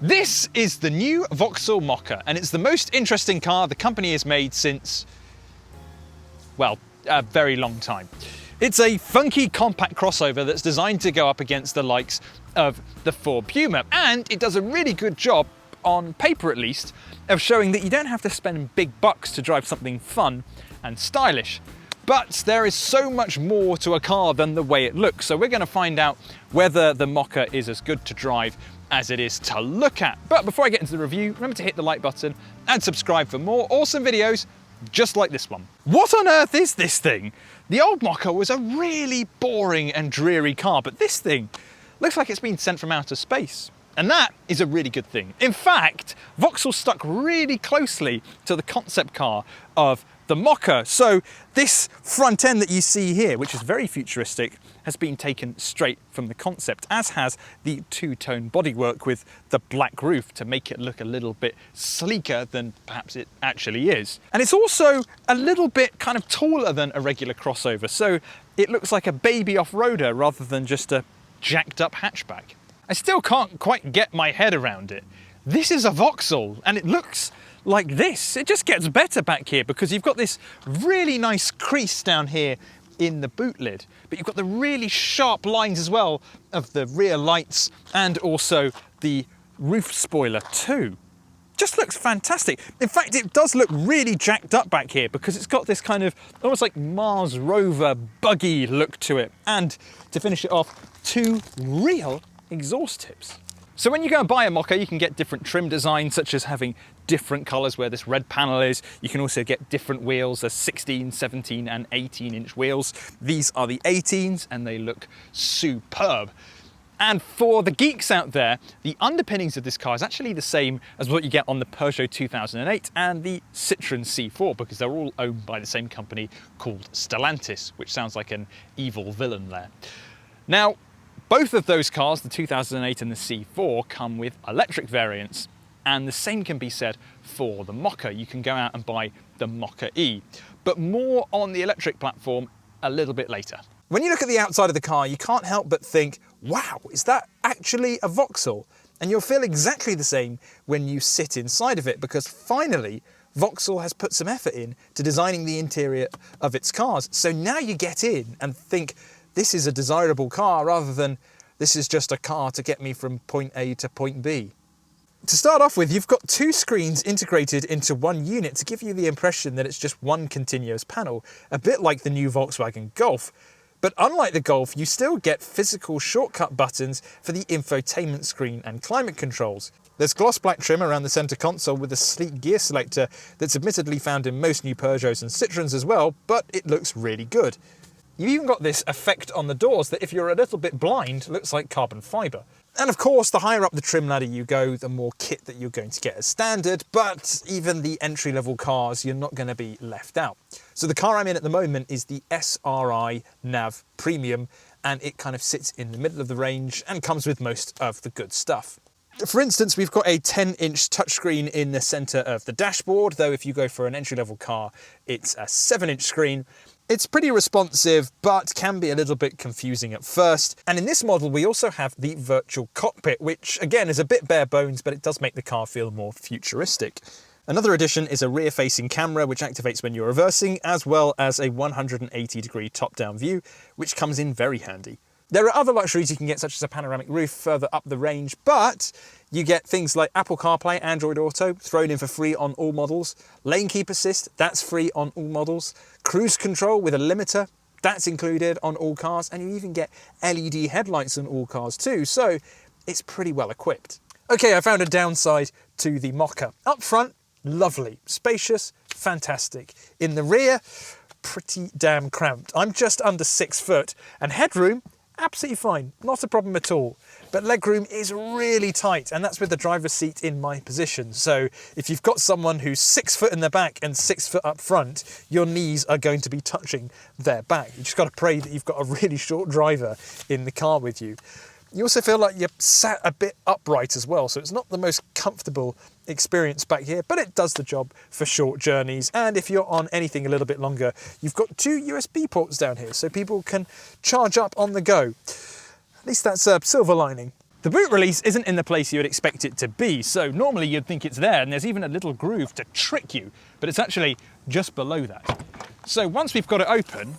This is the new Vauxhall Mokka, and it's the most interesting car the company has made since, well, a very long time. It's a funky compact crossover that's designed to go up against the likes of the Ford Puma, and it does a really good job, on paper at least, of showing that you don't have to spend big bucks to drive something fun and stylish. But there is so much more to a car than the way it looks, so we're going to find out whether the Mokka is as good to drive as it is to look at. But before I get into the review, remember to hit the like button and subscribe for more awesome videos just like this one. What on earth is this thing? The old Mokka was a really boring and dreary car, but this thing looks like it's been sent from outer space. And that is a really good thing. In fact, Vauxhall stuck really closely to the concept car of the Mokka. So this front end that you see here, which is very futuristic, has been taken straight from the concept, as has the two-tone bodywork with the black roof to make it look a little bit sleeker than perhaps it actually is. And it's also a little bit kind of taller than a regular crossover, so it looks like a baby off-roader rather than just a jacked up hatchback. I still can't quite get my head around it. This is a Vauxhall, and it looks like this. It just gets better back here because you've got this really nice crease down here in the boot lid, but you've got the really sharp lines as well of the rear lights and also the roof spoiler too. Just looks fantastic. In fact, it does look really jacked up back here because it's got this kind of almost like Mars rover buggy look to it. And to finish it off, two real exhaust tips. So when you go and buy a Mokka, you can get different trim designs, such as having different colours where this red panel is. You can also get different wheels. There's 16, 17 and 18-inch wheels. These are the 18s and they look superb. And for the geeks out there, the underpinnings of this car is actually the same as what you get on the Peugeot 2008 and the Citroën C4, because they're all owned by the same company called Stellantis, which sounds like an evil villain there. Now, both of those cars, the 2008 and the C4, come with electric variants, and the same can be said for the Mokka. You can go out and buy the Mokka E, but more on the electric platform a little bit later. When you look at the outside of the car, you can't help but think, wow, is that actually a Vauxhall? And you'll feel exactly the same when you sit inside of it, because finally, Vauxhall has put some effort in to designing the interior of its cars. So now you get in and think, this is a desirable car rather than this is just a car to get me from point A to point B. To start off with, you've got two screens integrated into one unit to give you the impression that it's just one continuous panel, a bit like the new Volkswagen Golf. But unlike the Golf, you still get physical shortcut buttons for the infotainment screen and climate controls. There's gloss black trim around the centre console with a sleek gear selector that's admittedly found in most new Peugeots and Citroëns as well, but it looks really good. You've even got this effect on the doors that if you're a little bit blind, looks like carbon fibre. And of course, the higher up the trim ladder you go, the more kit that you're going to get as standard, but even the entry-level cars, you're not going to be left out. So the car I'm in at the moment is the SRI Nav Premium, and it kind of sits in the middle of the range and comes with most of the good stuff. For instance, we've got a 10-inch touchscreen in the centre of the dashboard, though if you go for an entry-level car, it's a 7-inch screen. It's pretty responsive, but can be a little bit confusing at first. And in this model, we also have the virtual cockpit, which again is a bit bare bones, but it does make the car feel more futuristic. Another addition is a rear-facing camera, which activates when you're reversing, as well as a 180-degree top-down view, which comes in very handy. There are other luxuries you can get, such as a panoramic roof further up the range, but you get things like Apple CarPlay, Android Auto, thrown in for free on all models, lane keep assist, that's free on all models, cruise control with a limiter, that's included on all cars, and you even get LED headlights on all cars too, so it's pretty well equipped. Okay, I found a downside to the Mokka. Up front, lovely, spacious, fantastic. In the rear, pretty damn cramped. I'm just under 6 foot, and headroom, absolutely fine, not a problem at all. But legroom is really tight, and that's with the driver's seat in my position. So if you've got someone who's 6 foot in the back and 6 foot up front, your knees are going to be touching their back. You just got to pray that you've got a really short driver in the car with you. You also feel like you're sat a bit upright as well, so it's not the most comfortable experience back here, but it does the job for short journeys. And if you're on anything a little bit longer, you've got 2 USB ports down here, so people can charge up on the go. At least that's a silver lining. The The boot release isn't in the place you would expect it to be, so normally you'd think it's there, and there's even a little groove to trick you, but it's actually just below that. So once we've got it open,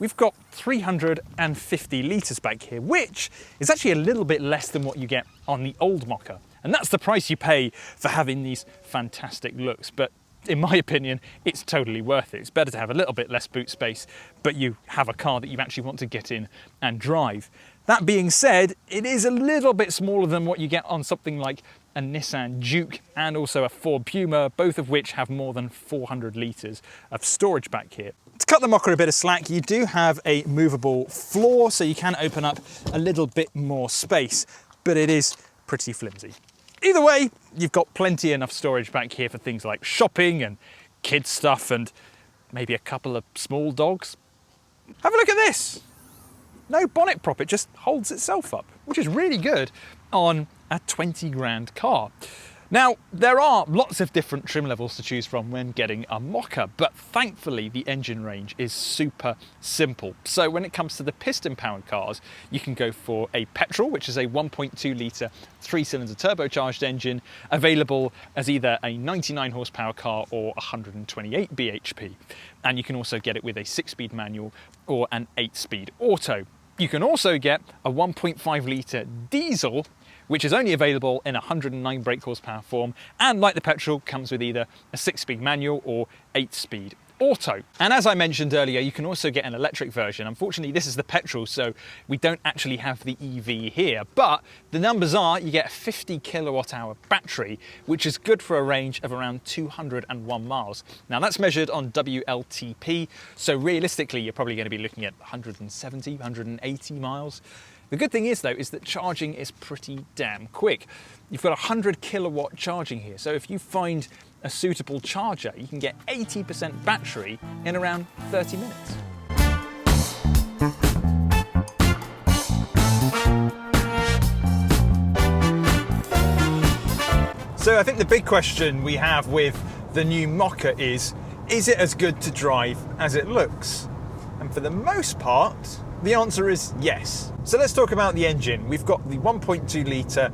we've got 350 litres back here, which is actually a little bit less than what you get on the old Mokka. And that's the price you pay for having these fantastic looks. But in my opinion, it's totally worth it. It's better to have a little bit less boot space, but you have a car that you actually want to get in and drive. That being said, it is a little bit smaller than what you get on something like a Nissan Juke and also a Ford Puma, both of which have more than 400 litres of storage back here. To cut the Mokka a bit of slack, you do have a movable floor, so you can open up a little bit more space, but it is pretty flimsy. Either way, you've got plenty enough storage back here for things like shopping and kids stuff and maybe a couple of small dogs. Have a look at this. No bonnet prop, it just holds itself up, which is really good on a 20 grand car. Now, there are lots of different trim levels to choose from when getting a Mokka, but thankfully the engine range is super simple. So when it comes to the piston-powered cars, you can go for a petrol, which is a 1.2 litre 3-cylinder turbocharged engine, available as either a 99 horsepower car or 128 bhp. And you can also get it with a 6-speed manual or an 8-speed auto. You can also get a 1.5 litre diesel, which is only available in 109 brake horsepower form, and like the petrol, comes with either a 6-speed manual or 8-speed auto. And as I mentioned earlier, you can also get an electric version. Unfortunately, this is the petrol, so we don't actually have the EV here, but the numbers are you get a 50 kilowatt hour battery, which is good for a range of around 201 miles. Now that's measured on WLTP, so realistically, you're probably going to be looking at 170, 180 miles. The good thing is though, is that charging is pretty damn quick. You've got 100 kilowatt charging here, so if you find a suitable charger, you can get 80% battery in around 30 minutes. So I think the big question we have with the new Mokka is it as good to drive as it looks? And for the most part, the answer is yes. So let's talk about the engine. We've got the 1.2 litre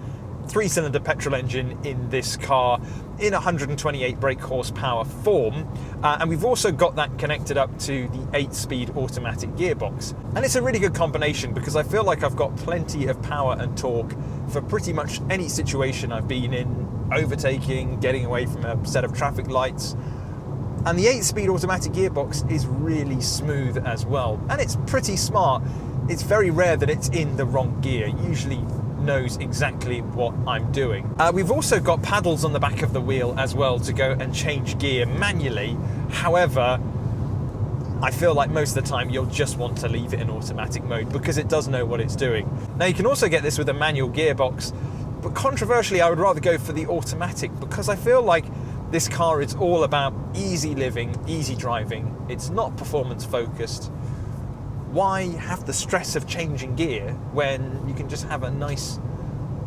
3-cylinder petrol engine in this car in 128 brake horsepower form, and we've also got that connected up to the 8-speed automatic gearbox. And it's a really good combination because I feel like I've got plenty of power and torque for pretty much any situation I've been in, overtaking, getting away from a set of traffic lights. And the 8-speed automatic gearbox is really smooth as well, and it's pretty smart. It's very rare that it's in the wrong gear. It usually knows exactly what I'm doing. We've also got paddles on the back of the wheel as well to go and change gear manually. However, I feel like most of the time you'll just want to leave it in automatic mode because it does know what it's doing. Now you can also get this with a manual gearbox, but controversially I would rather go for the automatic because I feel like this car is all about easy living, easy driving. It's not performance focused. Why have the stress of changing gear when you can just have a nice,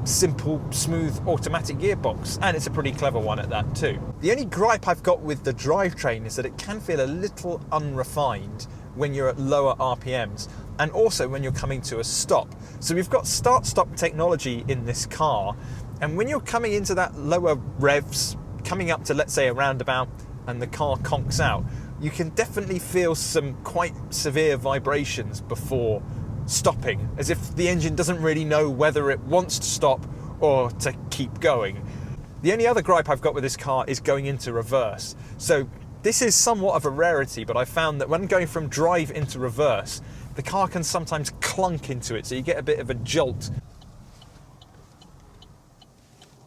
simple, smooth automatic gearbox? And it's a pretty clever one at that too. The only gripe I've got with the drivetrain is that it can feel a little unrefined when you're at lower RPMs and also when you're coming to a stop. So we've got start-stop technology in this car, and when you're coming into that lower revs, coming up to, let's say, a roundabout and the car conks out, you can definitely feel some quite severe vibrations before stopping, as if the engine doesn't really know whether it wants to stop or to keep going. The only other gripe I've got with this car is going into reverse. So this is somewhat of a rarity, but I found that when going from drive into reverse, the car can sometimes clunk into it, so you get a bit of a jolt.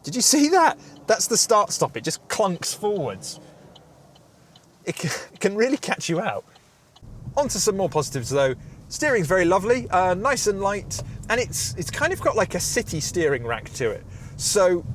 Did you see that? That's the start-stop, it just clunks forwards. It can really catch you out. On to some more positives though. Steering's very lovely, nice and light, and it's kind of got like a city steering rack to it. So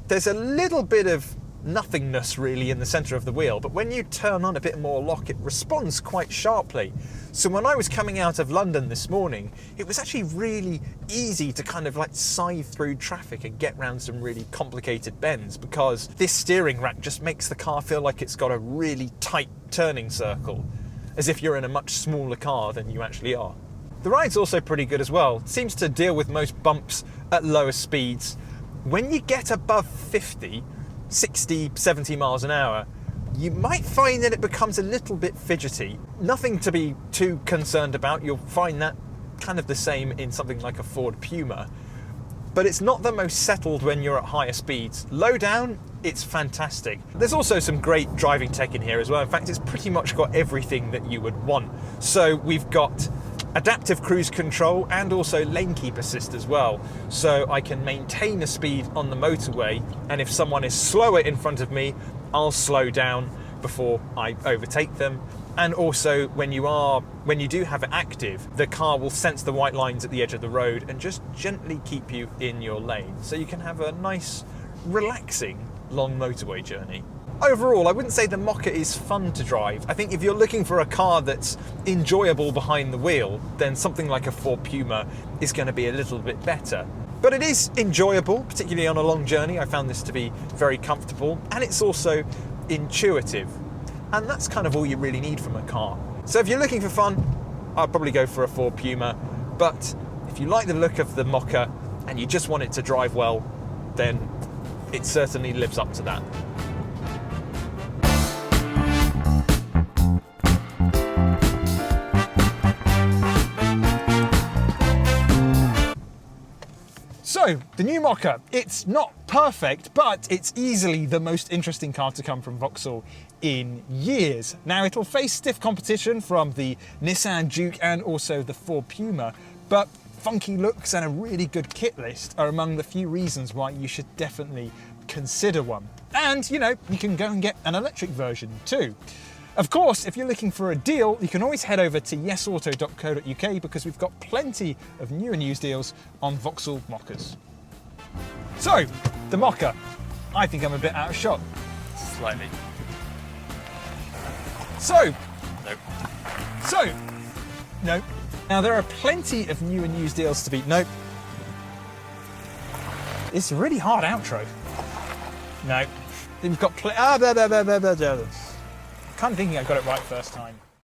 there's a little bit of nothingness really in the centre of the wheel, but when you turn on a bit more lock, it responds quite sharply. So when I was coming out of London this morning, it was actually really easy to kind of like scythe through traffic and get around some really complicated bends, because this steering rack just makes the car feel like it's got a really tight turning circle, as if you're in a much smaller car than you actually are. The ride's also pretty good as well. It seems to deal with most bumps at lower speeds. When you get above 50, 60, 70 miles an hour, you might find that it becomes a little bit fidgety. Nothing to be too concerned about. You'll find that kind of the same in something like a Ford Puma. But it's not the most settled when you're at higher speeds. Low down, it's fantastic. There's also some great driving tech in here as well. In fact, it's pretty much got everything that you would want. So we've got adaptive cruise control and also lane keep assist as well. So I can maintain a speed on the motorway, and if someone is slower in front of me, I'll slow down before I overtake them. And also when you do have it active, the car will sense the white lines at the edge of the road and just gently keep you in your lane. So you can have a nice, relaxing, long motorway journey. Overall, I wouldn't say the Mokka is fun to drive. I think if you're looking for a car that's enjoyable behind the wheel, then something like a Ford Puma is going to be a little bit better. But it is enjoyable, particularly on a long journey. I found this to be very comfortable, and it's also intuitive. And that's kind of all you really need from a car. So if you're looking for fun, I'd probably go for a Ford Puma. But if you like the look of the Mokka and you just want it to drive well, then it certainly lives up to that. So, the new Mokka, it's not perfect, but it's easily the most interesting car to come from Vauxhall in years. Now, it'll face stiff competition from the Nissan Juke and also the Ford Puma, but funky looks and a really good kit list are among the few reasons why you should definitely consider one. And, you know, you can go and get an electric version too. Of course, if you're looking for a deal, you can always head over to yesauto.co.uk because we've got plenty of new and used deals on Vauxhall Mokkas. So, the Mokka. I think I'm a bit out of shot. Slightly. So. Nope. So. Nope. Now, there are plenty of new and used deals to beat. Nope. It's a really hard outro. No. We've got kind of thinking I got it right first time.